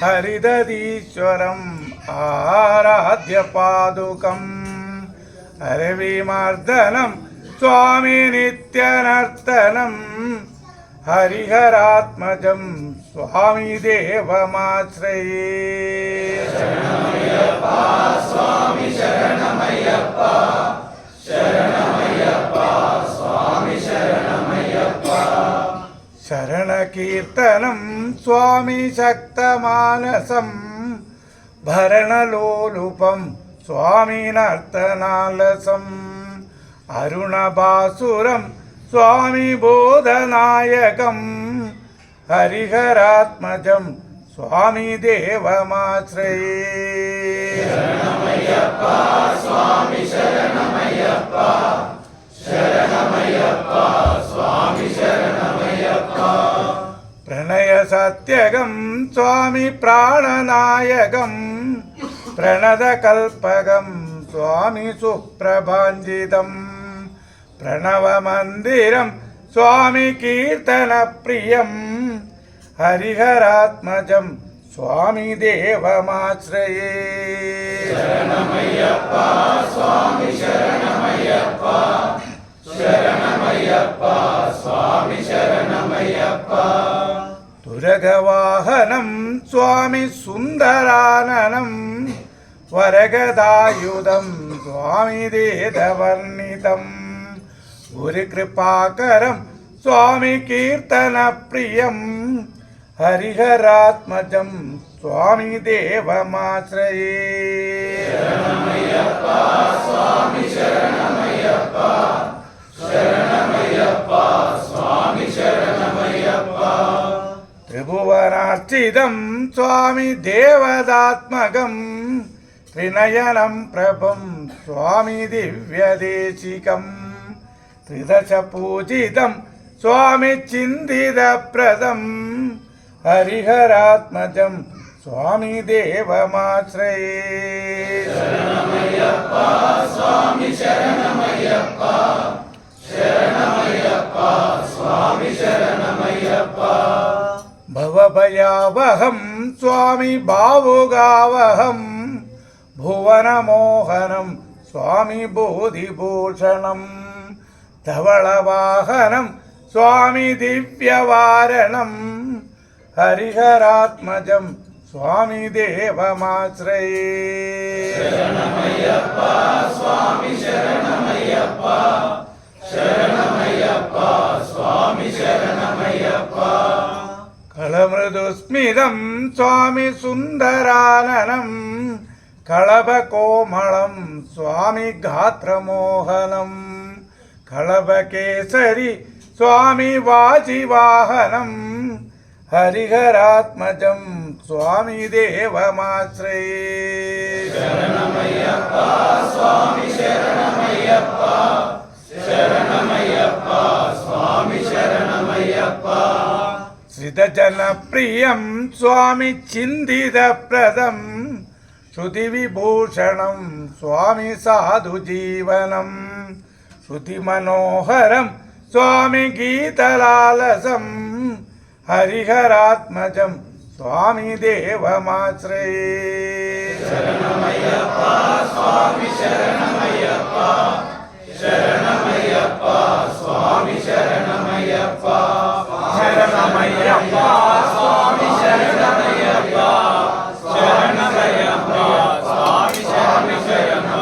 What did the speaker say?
ഹരിതീശ്വരം ആരാധ്യപാദുകം ഹരവിമർദ്ദനം സ്വാമി നിത്യനർത്തനം ഹരിഹരാത്മജം സ്വാമി ദേവമാശ്രയേ. ശരണമയ്യപ്പ സ്വാമി ശരണമയ്യപ്പ ശരണമയ്യപ്പ സ്വാമി ശരണമയ്യപ്പ. ശരണകീർത്തനം സ്വാമി ശക്തമാനസം ഭരണലോലുപം സ്വാമി നർത്തനാലസം അരുണഭാസുരം സ്വാമി ബോധനായകം ഹരിഹരാത്മജം സ്വാമി ദേവമാശ്രയേ. ശരണമയ്യപ്പ സ്വാമി ശരണമയ്യപ്പ ശരണമയ്യപ്പ സ്വാമി ശരണമയ്യപ്പ. പ്രണയസത്യകം സ്വാമി പ്രാണനായകം പ്രണതകൽപകം സ്വാമി സുപ്രഭാഞ്ജിതം പ്രണവമന്ദിരം സ്വാമി കീർത്തനപ്രിയം ഹരിഹരാത്മജം സ്വാമി ദേവമാശ്രയേ. ശരണമയ്യപ്പ സ്വാമി ശരണമയ്യപ്പ ശരണമയ്യപ്പ സ്വാമി ശരണമയ്യപ്പ. തുരകവാഹനം സ്വാമി സുന്ദരാനനം വരഗദായുധം സ്വാമി വേദവർണിതം ഗുരുകൃപാകരം സ്വാമി കീർത്തനപ്രിയം ഹരിഹരാത്മജം സ്വാമി ദേവമാശ്രയേ. ശരണമയ്യപ്പ സ്വാമി ശരണമയ്യപ്പ ശരണമയ്യപ്പ സ്വാമി ശരണമയ്യപ്പ. ത്രിഭുവനാർച്ചിതം സ്വാമി ദേവതാത്മകം ത്രിനയനം പ്രഭം സ്വാമി ദിവ്യദേശികം ത്രിദശ പൂജിതം സ്വാമി ചിന്തിതപ്രദം ഹരിഹരാത്മജം സ്വാമി ദേവമാശ്രയേ. ശരണമയ്യപ്പ സ്വാമി ശരണമയ്യപ്പ ശരണമയ്യപ്പ സ്വാമി ശരണമയ്യപ്പ. ഭവഭയാവഹം സ്വാമി ഭാവുകാവഹം ഭുവനമോഹനം സ്വാമി ബോധിഭൂഷണം ധവളവാഹനം സ്വാമി ദിവ്യവാരണം ഹരിഹരാത്മജം സ്വാമി ദേവമാശ്രയേ. ശരണമയ്യപ്പ സ്വാമി ശരണമയ്യപ്പ ശരണമയ്യപ്പ സ്വാമി ശരണമയ്യപ്പ. കളമൃദുസ്മിതം സ്വാമി സുന്ദരാനനം കളഭകോമളം സ്വാമി ഗാത്രമോഹനം കളഭകേസരി സ്വാമി വാജിവാഹനം ഹരിഹരാത്മജം സ്വാമി ദേവമാശ്രയേ. ശരണമയ്യപ്പ സ്വാമി ശരണമയ്യപ്പ ശരണമയ്യപ്പ സ്വാമി ശരണമയ്യപ്പ. ശ്രിതജനപ്രിയം സ്വാമി ചിന്തിതപ്രദം ശ്രുതിവിഭൂഷണം സ്വാമി സാധുജീവനം ശ്രുതിമനോഹരം സ്വാമി ഗീതലാലസം ഹരിഹരാത്മജം സ്വാമി ദേവമാശ്രയേ. ശരണമയ്യപ്പ സ്വാമി ശരണമയ്യപ്പ ശരണമയ്യപ്പ സ്വാമി ശരണമയ്യപ്പ ശരണമയ്യപ്പ സ്വാമി